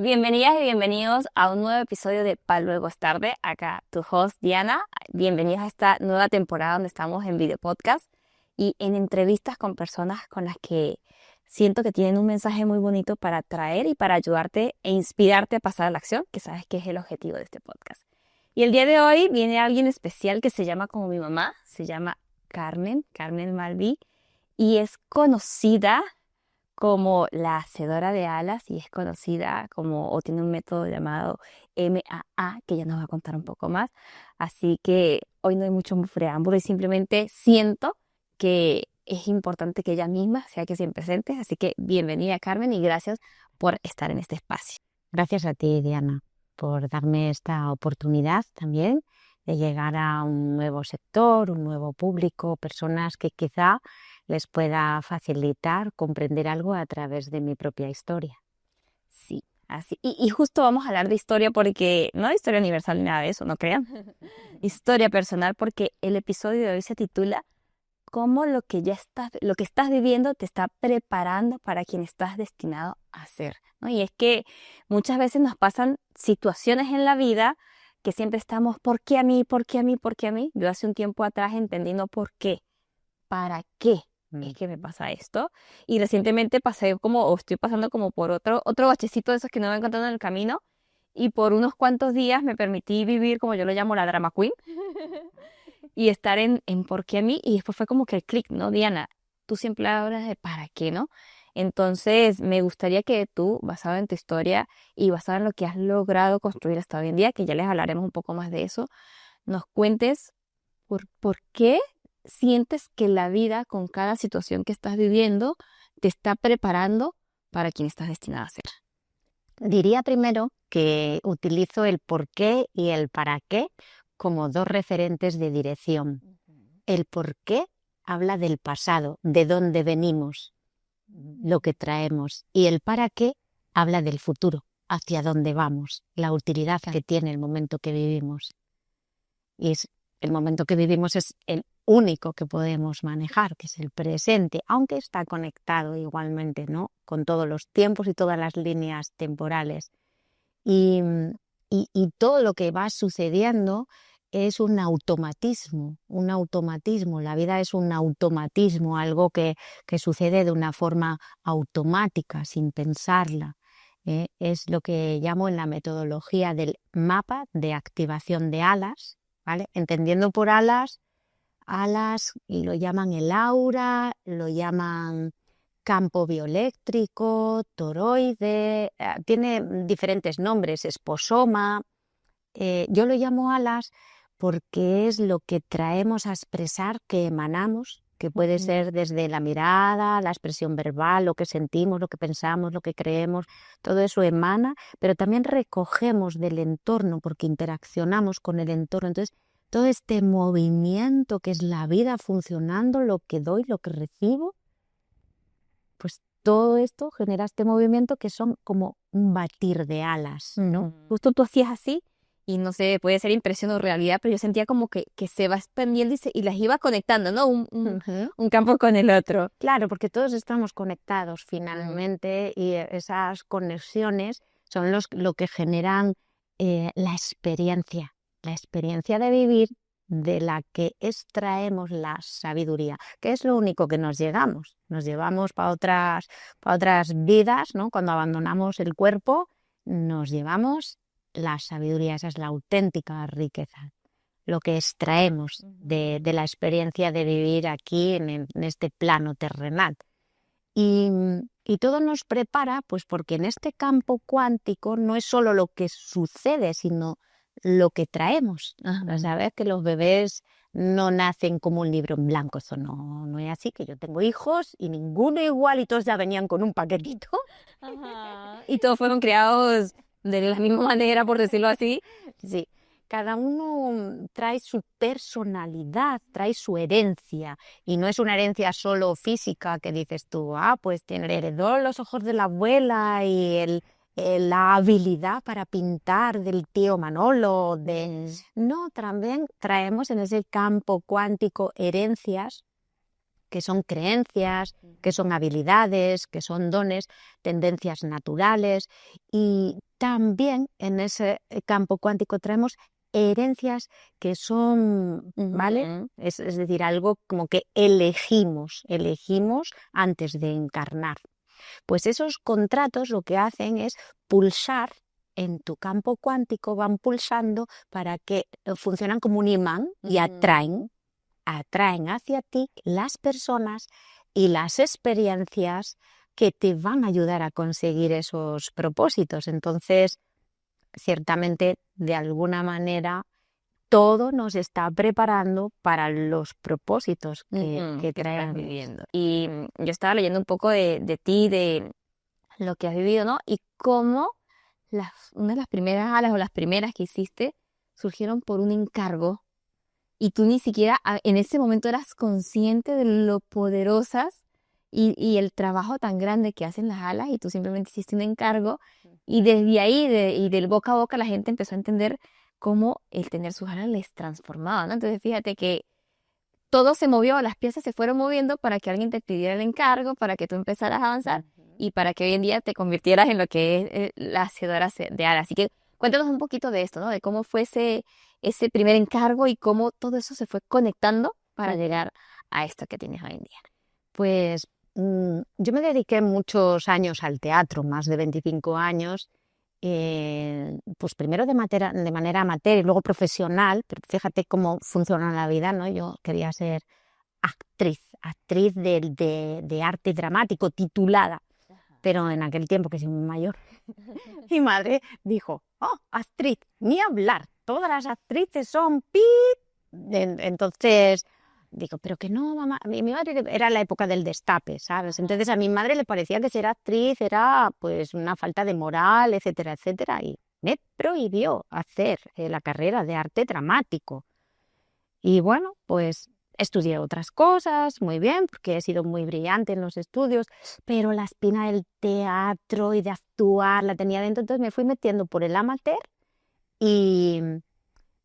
Bienvenidas y bienvenidos a un nuevo episodio de Pa' Luego es Tarde. Acá tu host Diana. Bienvenidos a esta nueva temporada donde estamos en video podcast y en entrevistas con personas con las que siento que tienen un mensaje muy bonito para traer y para ayudarte e inspirarte a pasar a la acción, que sabes que es el objetivo de este podcast. Y el día de hoy viene alguien especial que se llama como mi mamá, se llama Carmen Malví, y es conocida como la hacedora de alas y es conocida como, o tiene un método llamado MAA, que ya nos va a contar un poco más. Así que hoy no hay mucho preámbulo y simplemente siento que es importante que ella misma sea que se presente. Así que bienvenida, Carmen, y gracias por estar en este espacio. Gracias a ti, Diana, por darme esta oportunidad también de llegar a un nuevo sector, un nuevo público, personas que quizá les pueda facilitar comprender algo a través de mi propia historia. Sí, así. Y justo vamos a hablar de historia porque, no de historia universal ni nada de eso, no crean. Historia personal porque el episodio de hoy se titula cómo lo que estás viviendo te está preparando para quien estás destinado a ser, ¿no? Y es que muchas veces nos pasan situaciones en la vida que siempre estamos, ¿por qué a mí? ¿Por qué a mí? ¿Por qué a mí? Yo hace un tiempo atrás entendiendo por qué, para qué es que me pasa esto. Y recientemente o estoy pasando como por otro bachecito de esos que no me encontrando en el camino. Y por unos cuantos días me permití vivir, como yo lo llamo, la drama queen. Y estar en por qué a mí, y después fue como que el clic, ¿no? Diana, tú siempre hablas de para qué, ¿no? Entonces, me gustaría que tú, basado en tu historia y basado en lo que has logrado construir hasta hoy en día, que ya les hablaremos un poco más de eso, nos cuentes por qué sientes que la vida, con cada situación que estás viviendo, te está preparando para quien estás destinada a ser. Diría primero que utilizo el por qué y el para qué como dos referentes de dirección. El por qué habla del pasado, de dónde venimos, lo que traemos, y el para qué habla del futuro, hacia dónde vamos, la utilidad que tiene el momento que vivimos. Y el momento que vivimos es el único que podemos manejar, que es el presente, aunque está conectado igualmente, ¿no?, con todos los tiempos y todas las líneas temporales. Y todo lo que va sucediendo es un automatismo, La vida es un automatismo, algo que sucede de una forma automática, sin pensarla. Es lo que llamo en la metodología del mapa de activación de alas, ¿vale? Entendiendo por alas, lo llaman el aura, lo llaman campo bioeléctrico, toroide, tiene diferentes nombres, esposoma. Yo lo llamo alas porque es lo que traemos a expresar, que emanamos, que puede ser desde la mirada, la expresión verbal, lo que sentimos, lo que pensamos, lo que creemos, todo eso emana, pero también recogemos del entorno porque interaccionamos con el entorno. Entonces, todo este movimiento que es la vida funcionando, lo que doy, lo que recibo, pues todo esto genera este movimiento que son como un batir de alas, ¿no? Justo tú hacías así, y no sé, puede ser impresión o realidad, pero yo sentía como que se va expandiendo y las iba conectando, ¿no? Un campo con el otro. Claro, porque todos estamos conectados finalmente y esas conexiones son lo que generan la experiencia de vivir, de la que extraemos la sabiduría, que es lo único que nos llevamos para otras vidas, ¿no? Cuando abandonamos el cuerpo, nos llevamos la sabiduría, esa es la auténtica riqueza, lo que extraemos de la experiencia de vivir aquí en este plano terrenal. Y todo nos prepara, pues porque en este campo cuántico no es solo lo que sucede, sino lo que traemos. Sabes que los bebés no nacen como un libro en blanco, eso no es así, que yo tengo hijos y ninguno igual y todos ya venían con un paquetito. Y todos fueron creados de la misma manera, por decirlo así. Sí, cada uno trae su personalidad, trae su herencia, y no es una herencia solo física que dices tú, pues heredó los ojos de la abuela y la habilidad para pintar del tío Manolo. No, también traemos en ese campo cuántico herencias que son creencias, que son habilidades, que son dones, tendencias naturales, y también en ese campo cuántico traemos herencias que son, ¿vale? Ujú. Es decir, algo como que elegimos antes de encarnar. Pues esos contratos lo que hacen es pulsar en tu campo cuántico, van pulsando para que funcionan como un imán y atraen hacia ti las personas y las experiencias que te van a ayudar a conseguir esos propósitos. Entonces, ciertamente, de alguna manera, todo nos está preparando para los propósitos que Que estás traemos. viviendo. Y yo estaba leyendo un poco de ti, de lo que has vivido, ¿no? Y cómo una de las primeras alas o las primeras que hiciste surgieron por un encargo y tú ni siquiera en ese momento eras consciente de lo poderosas y el trabajo tan grande que hacen las alas y tú simplemente hiciste un encargo y desde ahí y del boca a boca la gente empezó a entender cómo el tener sus alas les transformaba, ¿no? Entonces fíjate que todo se movió, las piezas se fueron moviendo para que alguien te pidiera el encargo, para que tú empezaras a avanzar y para que hoy en día te convirtieras en lo que es la hacedora de alas. Así que cuéntanos un poquito de esto, ¿no? De cómo fue ese primer encargo y cómo todo eso se fue conectando para llegar a esto que tienes hoy en día. Pues yo me dediqué muchos años al teatro, más de 25 años, pues primero de manera amateur y luego profesional, pero fíjate cómo funciona la vida, ¿no? Yo quería ser actriz de arte dramático, titulada, pero en aquel tiempo, que soy muy mayor, mi madre dijo, oh, actriz, ni hablar, todas las actrices son pi. Entonces digo, pero que no, mamá. Mi madre era la época del destape, ¿sabes? Entonces a mi madre le parecía que ser actriz era pues una falta de moral, etcétera, etcétera, y me prohibió hacer la carrera de arte dramático. Y bueno, pues estudié otras cosas, muy bien, porque he sido muy brillante en los estudios, pero la espina del teatro y de actuar la tenía dentro, entonces me fui metiendo por el amateur y,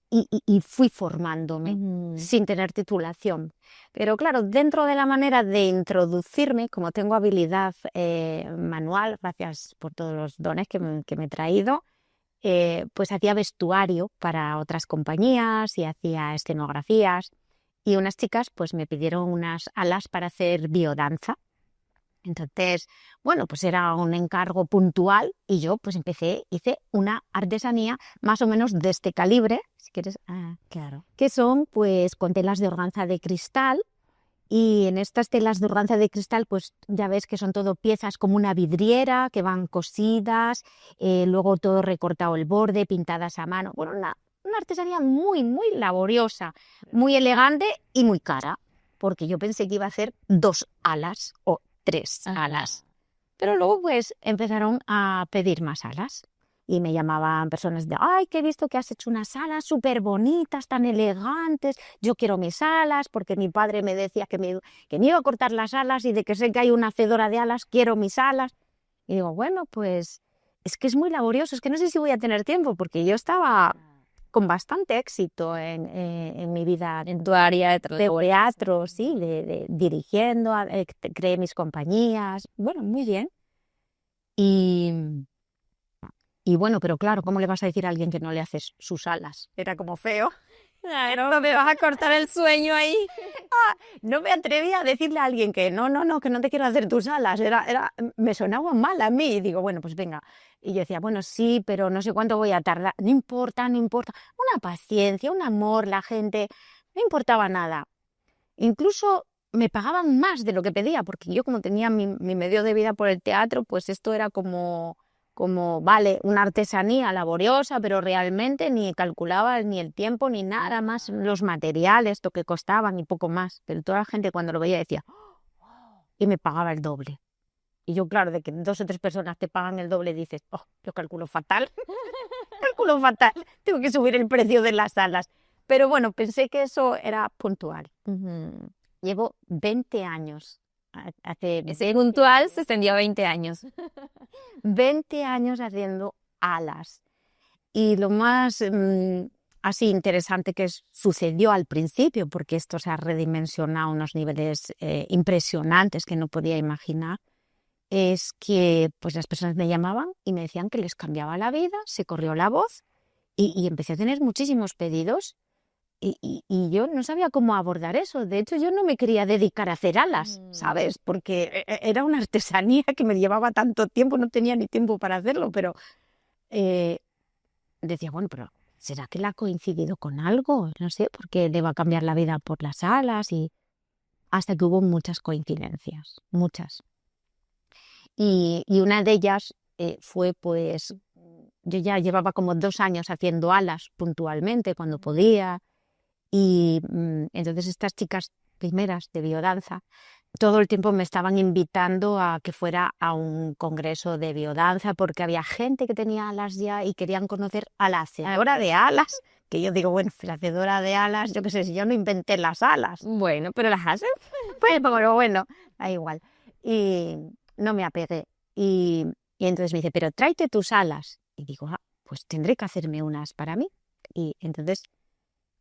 y fui formándome sin tener titulación. Pero claro, dentro de la manera de introducirme, como tengo habilidad manual, gracias por todos los dones que me he traído, pues hacía vestuario para otras compañías y hacía escenografías. Y unas chicas pues me pidieron unas alas para hacer biodanza. Entonces, bueno, pues era un encargo puntual y yo pues hice una artesanía más o menos de este calibre, si quieres, Claro. que son pues con telas de organza de cristal. Y en estas telas de organza de cristal, pues ya ves que son todo piezas como una vidriera, que van cosidas, luego todo recortado el borde, pintadas a mano. Bueno, una artesanía muy, muy laboriosa, muy elegante y muy cara, porque yo pensé que iba a hacer 2 alas o 3 alas. Pero luego pues empezaron a pedir más alas. Y me llamaban personas de, ay, que he visto que has hecho unas alas súper bonitas, tan elegantes, yo quiero mis alas, porque mi padre me decía que me iba a cortar las alas y de que sé que hay una hacedora de alas, quiero mis alas. Y digo, bueno, pues es que es muy laborioso, es que no sé si voy a tener tiempo, porque yo estaba con bastante éxito en mi vida En tu área de de teatro, sí, dirigiendo, creé mis compañías, bueno, muy bien. Y bueno, pero claro, ¿cómo le vas a decir a alguien que no le haces sus alas? Era como feo. Claro, no me vas a cortar el sueño ahí. No me atrevía a decirle a alguien que no, que no te quiero hacer tus alas. Me sonaba mal a mí. Y digo, bueno, pues venga. Y yo decía, bueno, sí, pero no sé cuánto voy a tardar. No importa, no importa. Una paciencia, un amor, la gente. No importaba nada. Incluso me pagaban más de lo que pedía, porque yo como tenía mi medio de vida por el teatro, pues esto era como, vale, una artesanía laboriosa, pero realmente ni calculaba ni el tiempo ni nada más, los materiales, lo que costaban y poco más. Pero toda la gente cuando lo veía decía, "Oh", y me pagaba el doble. Y yo, claro, de que 2 o 3 personas te pagan el doble, dices, oh, yo calculo fatal, calculo fatal, tengo que subir el precio de las salas. Pero bueno, pensé que eso era puntual. Llevo 20 años. Ese puntual se extendió a 20 años. 20 años haciendo alas. Y lo más así interesante que sucedió al principio, porque esto se ha redimensionado a unos niveles impresionantes que no podía imaginar, es que pues las personas me llamaban y me decían que les cambiaba la vida, se corrió la voz y empecé a tener muchísimos pedidos y yo no sabía cómo abordar eso. De hecho, yo no me quería dedicar a hacer alas, ¿sabes? Porque era una artesanía que me llevaba tanto tiempo, no tenía ni tiempo para hacerlo, pero eh, decía, bueno, pero ¿será que la ha coincidido con algo? No sé, porque le va a cambiar la vida por las alas y hasta que hubo muchas coincidencias, muchas. Y una de ellas fue pues, yo ya llevaba como 2 años haciendo alas puntualmente cuando podía y entonces estas chicas primeras de biodanza todo el tiempo me estaban invitando a que fuera a un congreso de biodanza porque había gente que tenía alas ya y querían conocer a la hacedora de alas, que yo digo, bueno, la hacedora de alas, yo qué sé, si yo no inventé las alas, Bueno, pero las hacen. pues pero bueno, da igual. Y no me apegué. Y entonces me dice, pero tráete tus alas. Y digo, pues tendré que hacerme unas para mí. Y entonces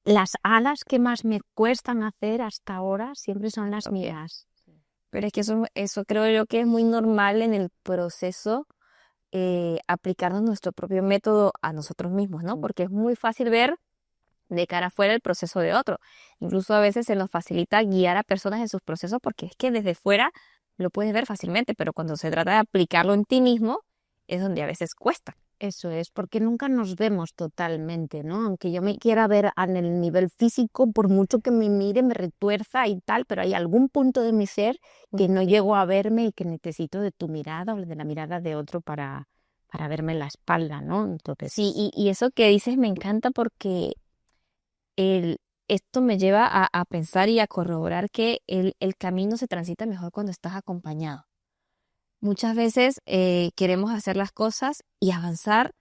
las alas que más me cuestan hacer hasta ahora siempre son las mías. Pero es que eso creo yo que es muy normal en el proceso, aplicarnos nuestro propio método a nosotros mismos, ¿no? Porque es muy fácil ver de cara afuera el proceso de otro. Incluso a veces se nos facilita guiar a personas en sus procesos porque es que desde fuera lo puedes ver fácilmente, pero cuando se trata de aplicarlo en ti mismo es donde a veces cuesta. Eso es, porque nunca nos vemos totalmente, ¿no? Aunque yo me quiera ver en el nivel físico, por mucho que me mire, me retuerza y tal, pero hay algún punto de mi ser que no llego a verme y que necesito de tu mirada o de la mirada de otro para verme la espalda, ¿no? Entonces, Sí, y eso que dices me encanta porque esto me lleva a pensar y a corroborar que el camino se transita mejor cuando estás acompañado. Muchas veces queremos hacer las cosas y avanzar,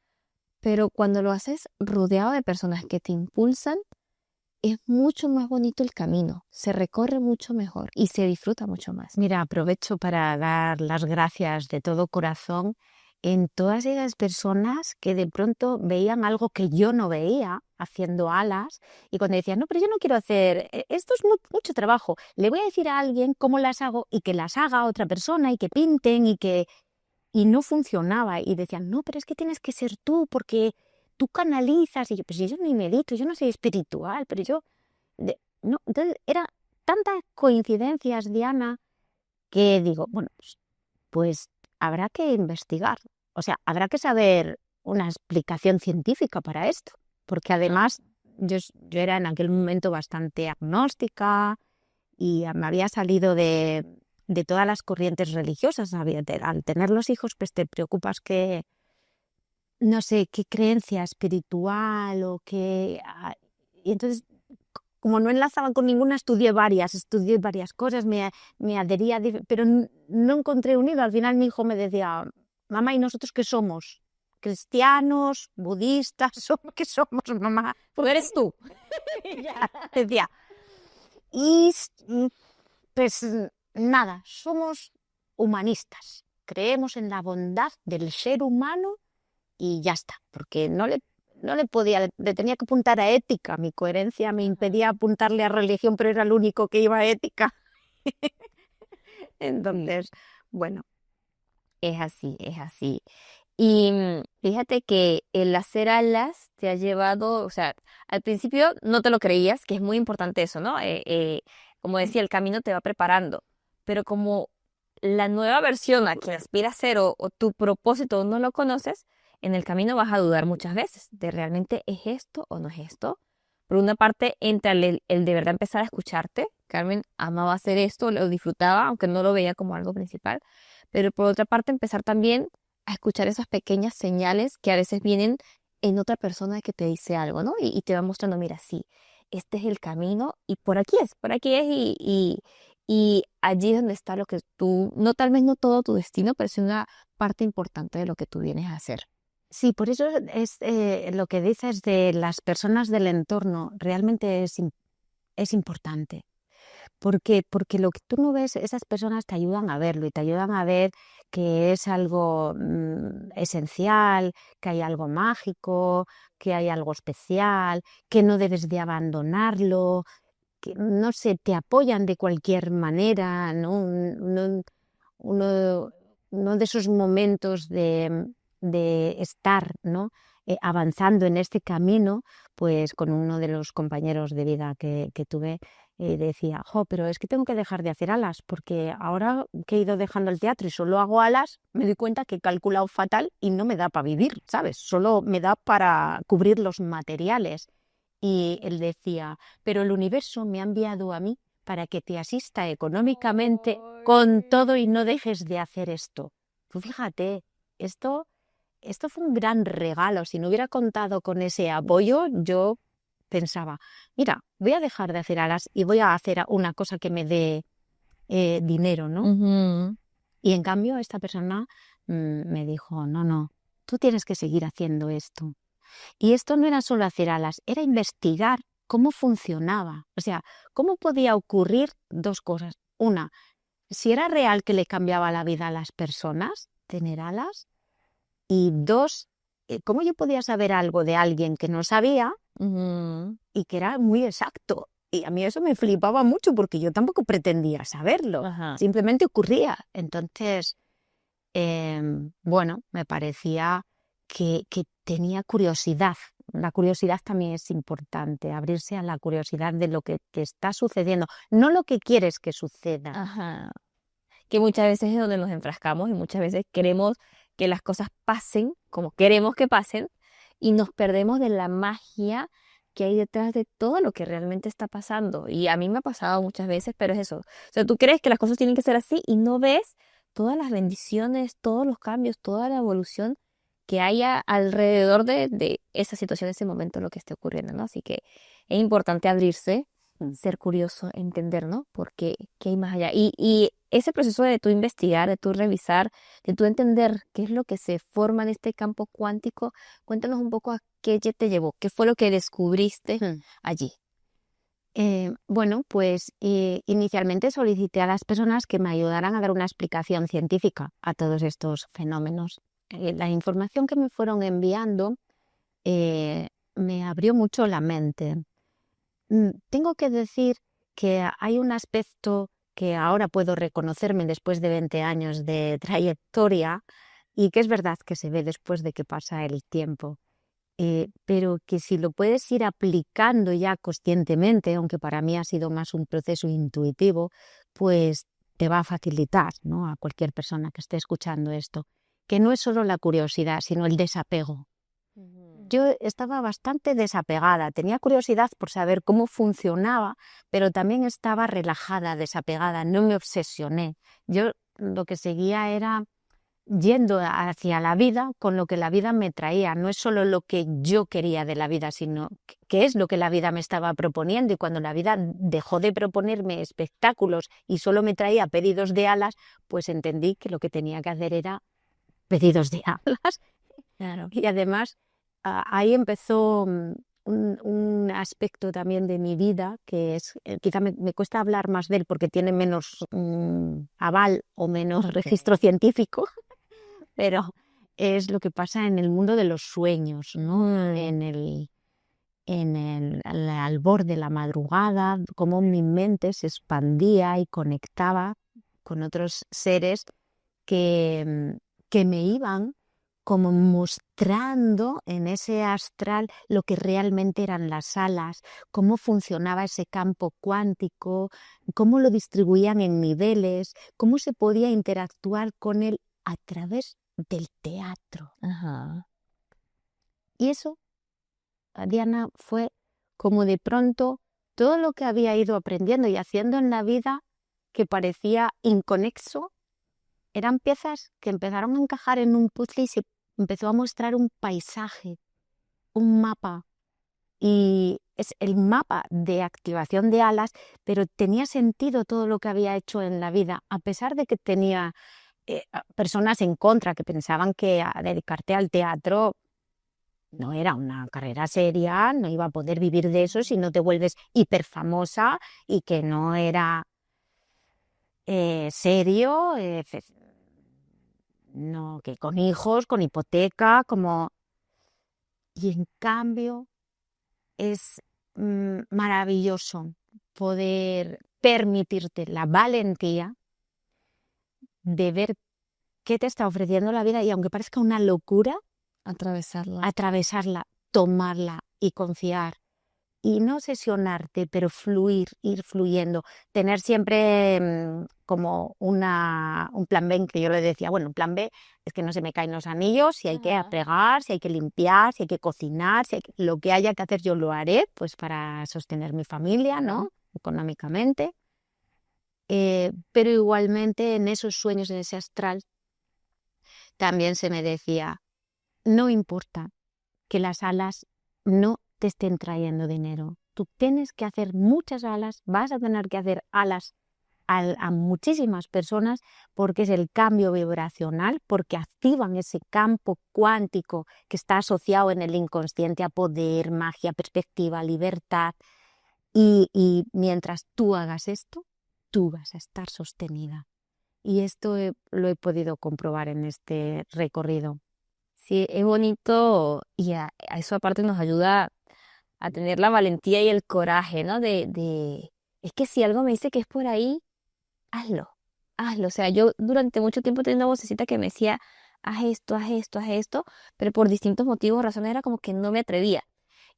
pero cuando lo haces rodeado de personas que te impulsan, es mucho más bonito el camino, se recorre mucho mejor y se disfruta mucho más. mira, aprovecho para dar las gracias de todo corazón en todas esas personas que de pronto veían algo que yo no veía haciendo alas y cuando decían, no, pero yo no quiero hacer, esto es mucho trabajo, le voy a decir a alguien cómo las hago y que las haga otra persona y que pinten y no funcionaba y decían, no, pero es que tienes que ser tú porque tú canalizas y yo, pues yo ni medito, yo no soy espiritual, pero yo, no, entonces era tantas coincidencias, Diana, que digo, bueno, pues habrá que investigar, o sea, habrá que saber una explicación científica para esto, porque además yo era en aquel momento bastante agnóstica y me había salido de todas las corrientes religiosas. Al tener los hijos, pues te preocupas que, no sé, qué creencia espiritual o qué... Y entonces como no enlazaban con ninguna, estudié varias cosas, me adhería, pero no encontré un hilo. Al final mi hijo me decía, mamá, ¿y nosotros qué somos? ¿Cristianos? ¿Budistas? ¿Qué somos, mamá? Porque eres tú. Decía, y pues nada, somos humanistas. Creemos en la bondad del ser humano y ya está, porque no le podía, le tenía que apuntar a ética, mi coherencia me impedía apuntarle a religión, pero era el único que iba a ética. Entonces, bueno, Es así, es así. Y fíjate que el hacer alas te ha llevado, o sea, al principio no te lo creías, que es muy importante eso, ¿no? Como decía, el camino te va preparando, pero como la nueva versión a que aspiras a ser o tu propósito no lo conoces, en el camino vas a dudar muchas veces de realmente es esto o no es esto. Por una parte, entra el de verdad empezar a escucharte. Carmen amaba hacer esto, lo disfrutaba, aunque no lo veía como algo principal. Pero por otra parte, empezar también a escuchar esas pequeñas señales que a veces vienen en otra persona que te dice algo, ¿no? Y te va mostrando, mira, sí, este es el camino y por aquí es y allí es donde está lo que tú, no tal vez no todo tu destino, pero es una parte importante de lo que tú vienes a hacer. sí, por eso es lo que dices de las personas del entorno, realmente es importante. ¿Por qué? Porque lo que tú no ves, esas personas te ayudan a verlo y te ayudan a ver que es algo esencial, que hay algo mágico, que hay algo especial, que no debes de abandonarlo, que no sé, te apoyan de cualquier manera, ¿no? Uno uno de esos momentos de estar, ¿no? Avanzando en este camino, pues con uno de los compañeros de vida que tuve, decía, jo, pero es que tengo que dejar de hacer alas, porque ahora que he ido dejando el teatro y solo hago alas, me doy cuenta que he calculado fatal y no me da para vivir, ¿sabes? Solo me da para cubrir los materiales. Y él decía, pero el universo me ha enviado a mí para que te asista económicamente con todo y no dejes de hacer esto. Tú fíjate, esto fue un gran regalo. Si no hubiera contado con ese apoyo, yo pensaba, mira, voy a dejar de hacer alas y voy a hacer una cosa que me dé dinero, ¿no? Ujú. Y en cambio esta persona me dijo, no, tú tienes que seguir haciendo esto. Y esto no era solo hacer alas, era investigar cómo funcionaba. O sea, cómo podía ocurrir dos cosas. Una, si era real que le cambiaba la vida a las personas tener alas. Y dos, cómo yo podía saber algo de alguien que no sabía Ujú. y que era muy exacto. Y a mí eso me flipaba mucho porque yo tampoco pretendía saberlo. Ajá. Simplemente ocurría. Entonces, bueno, me parecía que tenía curiosidad. La curiosidad también es importante, abrirse a la curiosidad de lo que te está sucediendo, no lo que quieres que suceda. Ajá. Que muchas veces es donde nos enfrascamos y muchas veces queremos que las cosas pasen como queremos que pasen y nos perdemos de la magia que hay detrás de todo lo que realmente está pasando. Y a mí me ha pasado muchas veces, pero es eso. O sea, tú crees que las cosas tienen que ser así y no ves todas las bendiciones, todos los cambios, toda la evolución que haya alrededor de esa situación, ese momento, lo que esté ocurriendo, ¿no? Así que es importante abrirse, Mm. ser curioso, entender, ¿no? Porque qué hay más allá. Y ese proceso de tú investigar, de tú revisar, de tú entender qué es lo que se forma en este campo cuántico, cuéntanos un poco a qué ya te llevó, qué fue lo que descubriste Mm. allí. Bueno, pues inicialmente solicité a las personas que me ayudaran a dar una explicación científica a todos estos fenómenos. La información que me fueron enviando me abrió mucho la mente. Tengo que decir que hay un aspecto que ahora puedo reconocerme después de 20 años de trayectoria y que es verdad que se ve después de que pasa el tiempo. Pero que si lo puedes ir aplicando ya conscientemente, aunque para mí ha sido más un proceso intuitivo, pues te va a facilitar, ¿no? A cualquier persona que esté escuchando esto, que no es solo la curiosidad, sino el desapego. Yo estaba bastante desapegada, tenía curiosidad por saber cómo funcionaba, pero también estaba relajada, desapegada, no me obsesioné. Yo lo que seguía era yendo hacia la vida con lo que la vida me traía. No es solo lo que yo quería de la vida, sino qué es lo que la vida me estaba proponiendo. Y cuando la vida dejó de proponerme espectáculos y solo me traía pedidos de alas, pues entendí que lo que tenía que hacer era pedidos de alas. Claro. Y además ahí empezó un aspecto también de mi vida que es, quizá me cuesta hablar más de él porque tiene menos aval o menos registro científico, pero es lo que pasa en el mundo de los sueños, ¿no? Al albor de la madrugada, cómo mi mente se expandía y conectaba con otros seres que me iban como mostrando en ese astral lo que realmente eran las alas, cómo funcionaba ese campo cuántico, cómo lo distribuían en niveles, cómo se podía interactuar con él a través del teatro. Ajá. Y eso, Diana, fue como de pronto todo lo que había ido aprendiendo y haciendo en la vida que parecía inconexo, eran piezas que empezaron a encajar en un puzzle y se empezó a mostrar un paisaje, un mapa. Y es el mapa de activación de alas, pero tenía sentido todo lo que había hecho en la vida, a pesar de que tenía personas en contra que pensaban que dedicarte al teatro no era una carrera seria, no iba a poder vivir de eso si no te vuelves hiperfamosa y que no era serio, no, que con hijos, con hipoteca, como... Y en cambio es maravilloso poder permitirte la valentía de ver qué te está ofreciendo la vida y aunque parezca una locura, atravesarla, tomarla y confiar. Y no obsesionarte, pero fluir, ir fluyendo. Tener siempre como un plan B, que yo le decía, bueno, un plan B es que no se me caen los anillos, si hay que fregar, si hay que limpiar, si hay que cocinar, lo que haya que hacer yo lo haré, pues para sostener mi familia, ¿no? Económicamente. Pero igualmente en esos sueños, en ese astral, también se me decía, no importa que las alas no te estén trayendo dinero. Tú tienes que hacer muchas alas, vas a tener que hacer alas a muchísimas personas porque es el cambio vibracional, porque activan ese campo cuántico que está asociado en el inconsciente a poder, magia, perspectiva, libertad. Y mientras tú hagas esto, tú vas a estar sostenida. Y esto lo he podido comprobar en este recorrido. Sí, es bonito y a eso aparte nos ayuda a tener la valentía y el coraje, ¿no? Es que si algo me dice que es por ahí, hazlo, hazlo. O sea, yo durante mucho tiempo tenía una vocecita que me decía, haz esto, haz esto, haz esto, pero por distintos motivos, razones, era como que no me atrevía.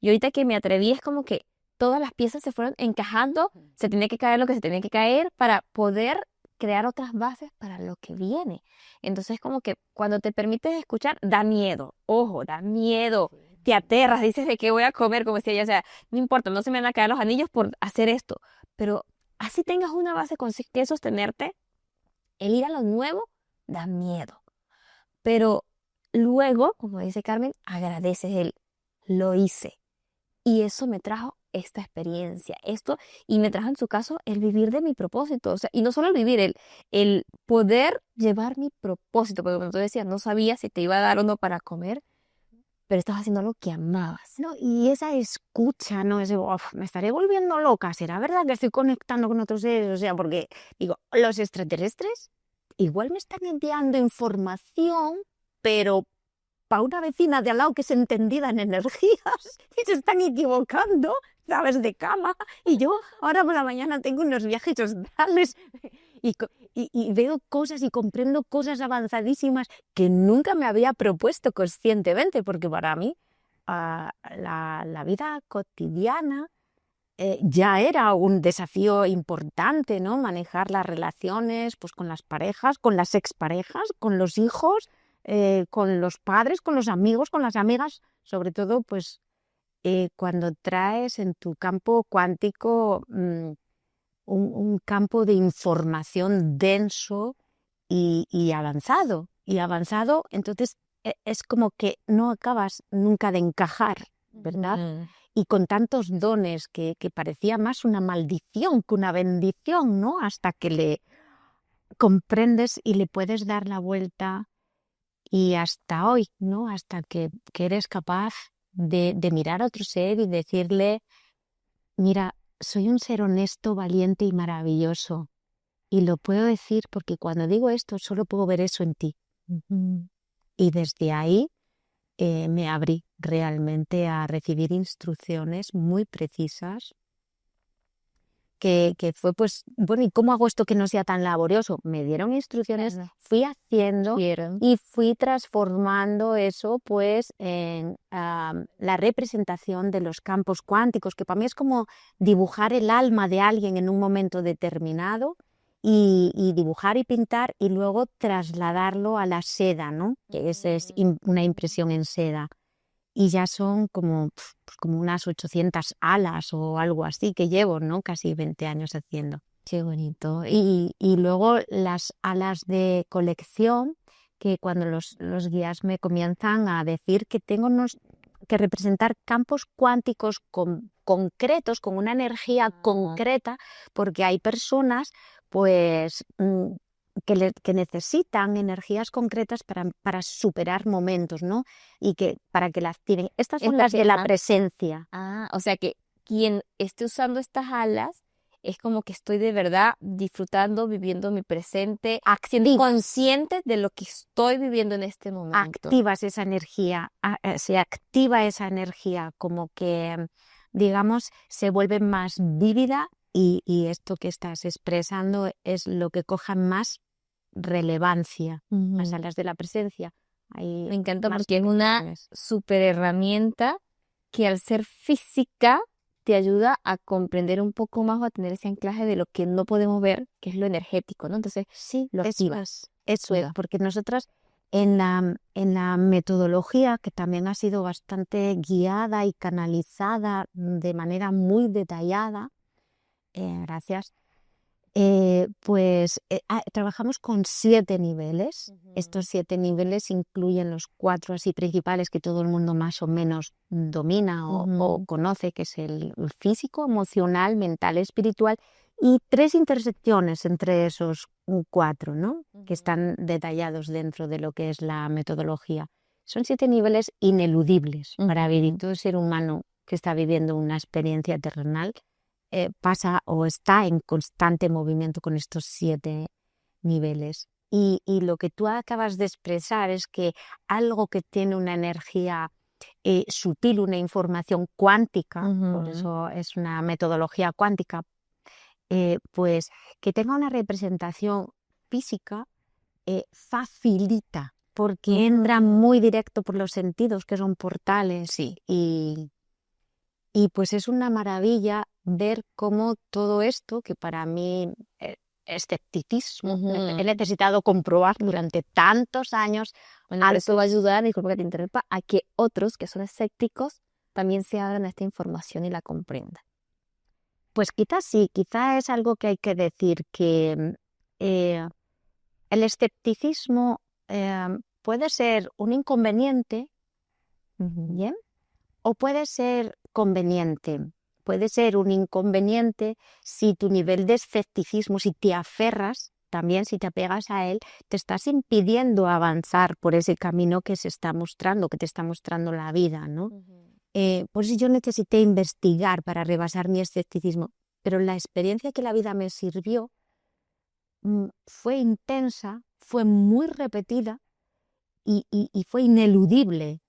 Y ahorita que me atreví es como que todas las piezas se fueron encajando, se tenía que caer lo que se tenía que caer para poder crear otras bases para lo que viene. Entonces, como que cuando te permites escuchar, da miedo, ojo, da miedo, te aterras, dices de qué voy a comer, como decía ella, o sea, no importa, no se me van a caer los anillos por hacer esto, pero así tengas una base con que sostenerte, el ir a lo nuevo da miedo. Pero luego, como dice Carmen, agradeces el lo hice. Y eso me trajo esta experiencia, esto, y me trajo en su caso el vivir de mi propósito. O sea, y no solo el vivir, el poder llevar mi propósito, porque como tú decías, no sabías si te iba a dar o no para comer, pero estabas haciendo algo que amabas. No, y esa escucha, ¿no? Ese, me estaré volviendo loca, ¿será verdad que estoy conectando con otros seres? O sea, porque digo, los extraterrestres igual me están enviando información, pero para una vecina de al lado que es entendida en energías y se están equivocando, ¿sabes? De cama. Y yo ahora por la mañana tengo unos viajes astrales y veo cosas y comprendo cosas avanzadísimas que nunca me había propuesto conscientemente, porque para mí la vida cotidiana ya era un desafío importante, ¿no? Manejar las relaciones pues, con las parejas, con las exparejas, con los hijos, con los padres, con los amigos, con las amigas, sobre todo pues cuando traes en tu campo cuántico un campo de información denso y avanzado. Y avanzado, entonces es como que no acabas nunca de encajar, ¿verdad? Y con tantos dones que parecía más una maldición que una bendición, ¿no? Hasta que le comprendes y le puedes dar la vuelta y hasta hoy, ¿no? Hasta que eres capaz de mirar a otro ser y decirle, mira, soy un ser honesto, valiente y maravilloso. Y lo puedo decir porque cuando digo esto solo puedo ver eso en ti. Y desde ahí me abrí realmente a recibir instrucciones muy precisas que fue pues, bueno, ¿y cómo hago esto que no sea tan laborioso? Me dieron instrucciones, fui haciendo y fui transformando eso pues en la representación de los campos cuánticos, que para mí es como dibujar el alma de alguien en un momento determinado y dibujar y pintar y luego trasladarlo a la seda, ¿no? Que es una impresión en seda. Y ya son como unas 800 alas o algo así que llevo, ¿no? Casi 20 años haciendo. Qué bonito. Y luego las alas de colección, que cuando los guías me comienzan a decir que tengo que representar campos cuánticos concretos, con una energía concreta, porque hay personas pues que necesitan energías concretas para superar momentos, ¿no? Y que para que las tienen. Estas son las de la presencia. O sea que quien esté usando estas alas es como que estoy de verdad disfrutando, viviendo mi presente, siendo consciente de lo que estoy viviendo en este momento. Activas esa energía, se activa esa energía, como que, digamos, se vuelve más vívida y esto que estás expresando es lo que coja más relevancia, las alas de la presencia. Hay Me encanta más porque es una conexiones. super herramienta que al ser física te ayuda a comprender un poco más o a tener ese anclaje de lo que no podemos ver, que es lo energético, ¿no? Entonces Sí, lo activa. eso es, Ayuda. porque nosotras en la metodología, que también ha sido bastante guiada y canalizada de manera muy detallada, gracias, trabajamos con 7 niveles. Estos 7 niveles incluyen los 4 así principales que todo el mundo más o menos domina o conoce, que es el físico, emocional, mental, espiritual, y 3 intersecciones entre esos 4, ¿no? Que están detallados dentro de lo que es la metodología. Son 7 niveles ineludibles para vivir. Todo ser humano que está viviendo una experiencia terrenal pasa o está en constante movimiento con estos 7 niveles. Y lo que tú acabas de expresar es que algo que tiene una energía sutil, una información cuántica, por eso es una metodología cuántica, pues que tenga una representación física facilita, porque entra muy directo por los sentidos, que son portales, Sí. y pues es una maravilla ver cómo todo esto, que para mí escepticismo, he necesitado comprobar durante tantos años. Bueno, pero eso va a ayudar, disculpa que te interrumpa, a que otros que son escépticos también se abran a esta información y la comprendan. Pues quizás sí, quizás es algo que hay que decir, que el escepticismo puede ser un inconveniente, ¿bien? O puede ser conveniente. Puede ser un inconveniente si tu nivel de escepticismo, si te aferras, también si te apegas a él, te estás impidiendo avanzar por ese camino que se está mostrando, que te está mostrando la vida, ¿no? Por eso yo necesité investigar para rebasar mi escepticismo, pero la experiencia que la vida me sirvió fue intensa, fue muy repetida y fue ineludible.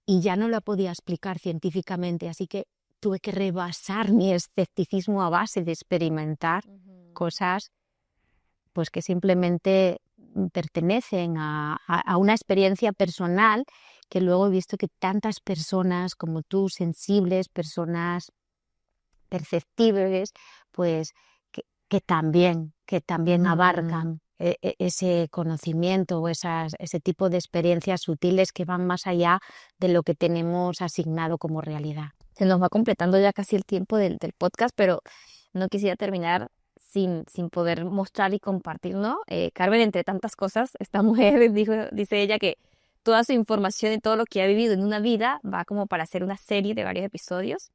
Y ya no la podía explicar científicamente, así que tuve que rebasar mi escepticismo a base de experimentar cosas pues que simplemente pertenecen a una experiencia personal, que luego he visto que tantas personas como tú, sensibles, personas perceptibles, pues que también abarcan ese conocimiento o ese tipo de experiencias sutiles que van más allá de lo que tenemos asignado como realidad. Se nos va completando ya casi el tiempo del podcast, pero no quisiera terminar sin poder mostrar y compartir, ¿no? Carmen, entre tantas cosas, esta mujer dice ella que toda su información y todo lo que ha vivido en una vida va como para hacer una serie de varios episodios.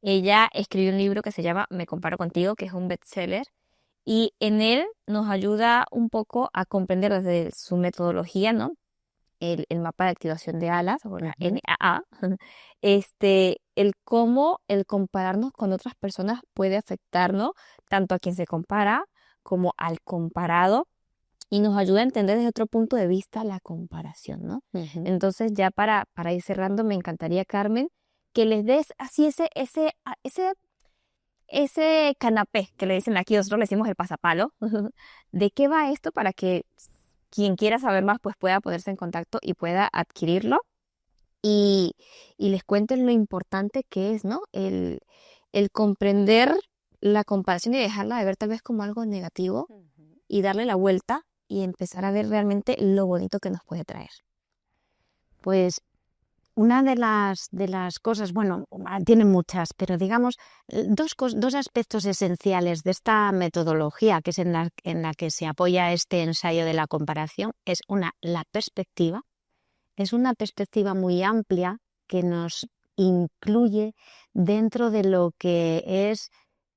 Ella escribió un libro que se llama Me comparo contigo, que es un bestseller, y en él nos ayuda un poco a comprender desde su metodología, ¿no? El mapa de activación de alas, o la NAA, el cómo el compararnos con otras personas puede afectarnos, tanto a quien se compara como al comparado, y nos ayuda a entender desde otro punto de vista la comparación, ¿no? Entonces, ya para ir cerrando, me encantaría, Carmen, que les des así ese canapé que le dicen aquí, nosotros le decimos el pasapalo, de qué va esto para que quien quiera saber más pues pueda ponerse en contacto y pueda adquirirlo y les cuenten lo importante que es, ¿no? El comprender la comparación y dejarla de ver tal vez como algo negativo y darle la vuelta y empezar a ver realmente lo bonito que nos puede traer. Pues una de las cosas, bueno, tiene muchas, pero digamos, dos aspectos esenciales de esta metodología, que es en la que se apoya este ensayo de la comparación, es la perspectiva. Es una perspectiva muy amplia que nos incluye dentro de lo que es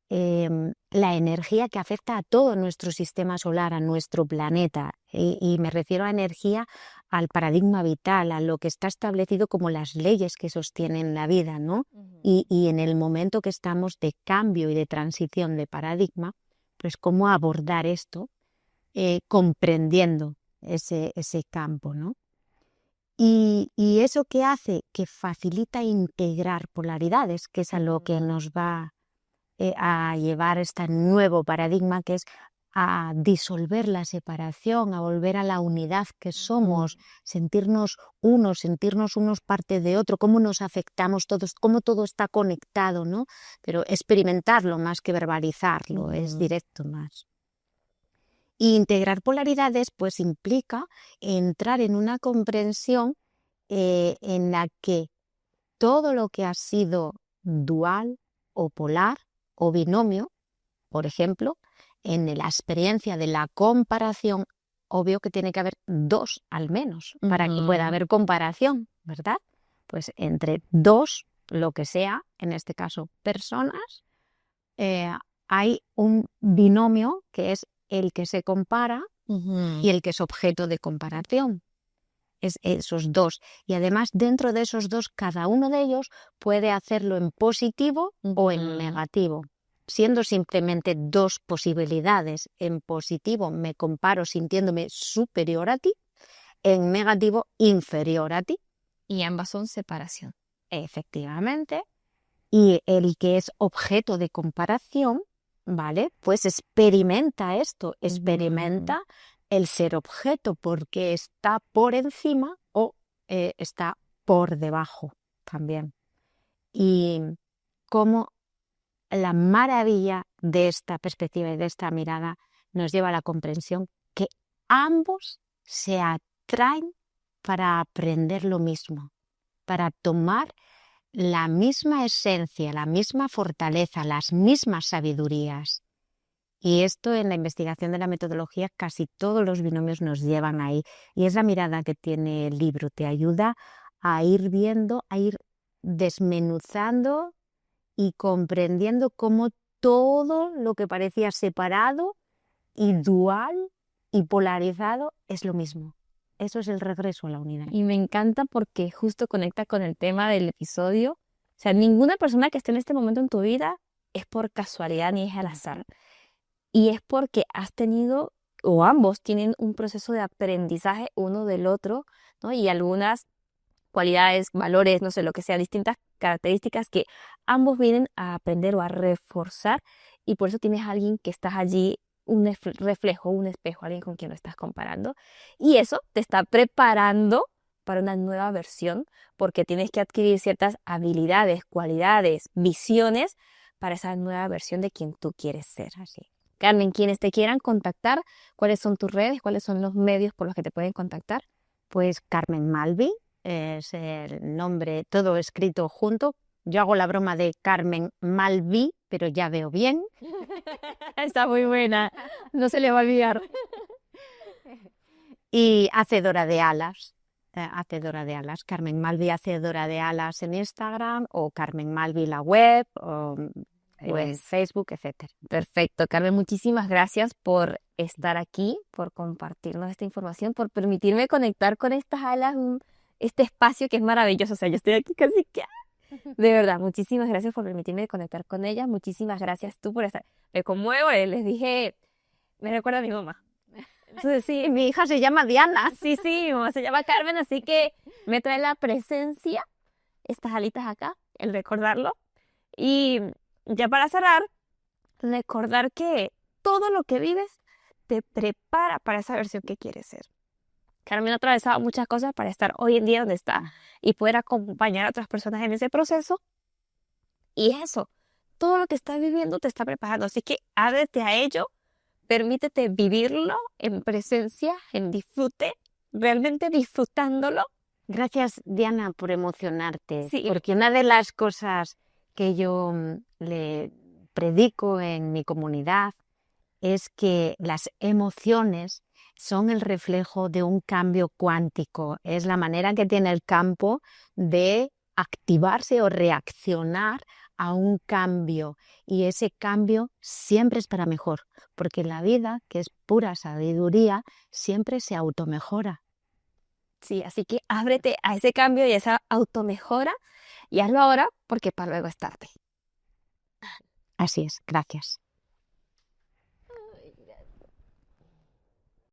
la energía que afecta a todo nuestro sistema solar, a nuestro planeta. Y me refiero a energía, al paradigma vital, a lo que está establecido como las leyes que sostienen la vida, ¿no? Y en el momento que estamos de cambio y de transición de paradigma, pues cómo abordar esto comprendiendo ese campo, ¿no? Y eso que hace, que facilita integrar polaridades, que es a lo que nos va a llevar este nuevo paradigma, que es a disolver la separación, a volver a la unidad que somos, sentirnos unos parte de otro, cómo nos afectamos todos, cómo todo está conectado, ¿no? Pero experimentarlo más que verbalizarlo, es directo más. Y integrar polaridades pues implica entrar en una comprensión en la que todo lo que ha sido dual o polar o binomio, por ejemplo, en la experiencia de la comparación, obvio que tiene que haber dos al menos para que pueda haber comparación, ¿verdad? Pues entre dos, lo que sea, en este caso personas, hay un binomio que es el que se compara y el que es objeto de comparación. Es esos dos. Y además, dentro de esos dos, cada uno de ellos puede hacerlo en positivo o en negativo, siendo simplemente dos posibilidades. En positivo me comparo sintiéndome superior a ti, en negativo inferior a ti. Y ambas son separación. Efectivamente. Y el que es objeto de comparación, ¿vale? Pues experimenta esto, experimenta el ser objeto porque está por encima o está por debajo también. Y cómo la maravilla de esta perspectiva y de esta mirada nos lleva a la comprensión que ambos se atraen para aprender lo mismo, para tomar la misma esencia, la misma fortaleza, las mismas sabidurías. Y esto en la investigación de la metodología casi todos los binomios nos llevan ahí. Y es la mirada que tiene el libro, te ayuda a ir viendo, a ir desmenuzando y comprendiendo cómo todo lo que parecía separado y dual y polarizado es lo mismo. Eso es el regreso a la unidad. Y me encanta porque justo conecta con el tema del episodio. O sea, ninguna persona que esté en este momento en tu vida es por casualidad ni es al azar. Y es porque has tenido, o ambos tienen un proceso de aprendizaje uno del otro, ¿no? Y algunas cualidades, valores, no sé, lo que sea, distintas características que ambos vienen a aprender o a reforzar. Y por eso tienes a alguien que estás allí, un reflejo, un espejo, alguien con quien lo estás comparando. Y eso te está preparando para una nueva versión, porque tienes que adquirir ciertas habilidades, cualidades, visiones para esa nueva versión de quien tú quieres ser. Así. Carmen, quienes te quieran contactar, ¿cuáles son tus redes? ¿Cuáles son los medios por los que te pueden contactar? Pues Carmen Malvi es el nombre, todo escrito junto. Yo hago la broma de Carmen Malvi, pero ya veo bien. Está muy buena, no se le va a olvidar. Y Hacedora de Alas. Carmen Malvi Hacedora de Alas en Instagram o Carmen Malvi la web o en Facebook, etcétera. Perfecto, Carmen, muchísimas gracias por estar aquí, por compartirnos esta información, por permitirme conectar con estas alas, este espacio que es maravilloso. O sea, yo estoy aquí casi que... De verdad, muchísimas gracias por permitirme conectar con ellas. Muchísimas gracias tú por estar. Me conmuevo, les dije, me recuerda a mi mamá. Entonces, sí, Mi hija se llama Diana. sí, mi mamá se llama Carmen, así que me trae la presencia, estas alitas acá, el recordarlo. Y ya para cerrar, recordar que todo lo que vives te prepara para esa versión que quieres ser. Carmen ha atravesado muchas cosas para estar hoy en día donde está y poder acompañar a otras personas en ese proceso. Y eso, todo lo que estás viviendo te está preparando. Así que ábrete a ello, permítete vivirlo en presencia, en disfrute, realmente disfrutándolo. Gracias, Diana, por emocionarte. Sí. Porque una de las cosas que yo le predico en mi comunidad es que las emociones son el reflejo de un cambio cuántico. Es la manera que tiene el campo de activarse o reaccionar a un cambio. Y ese cambio siempre es para mejor, porque la vida, que es pura sabiduría, siempre se automejora. Sí, así que ábrete a ese cambio y a esa automejora y hazlo ahora porque para luego es tarde. Así es, gracias.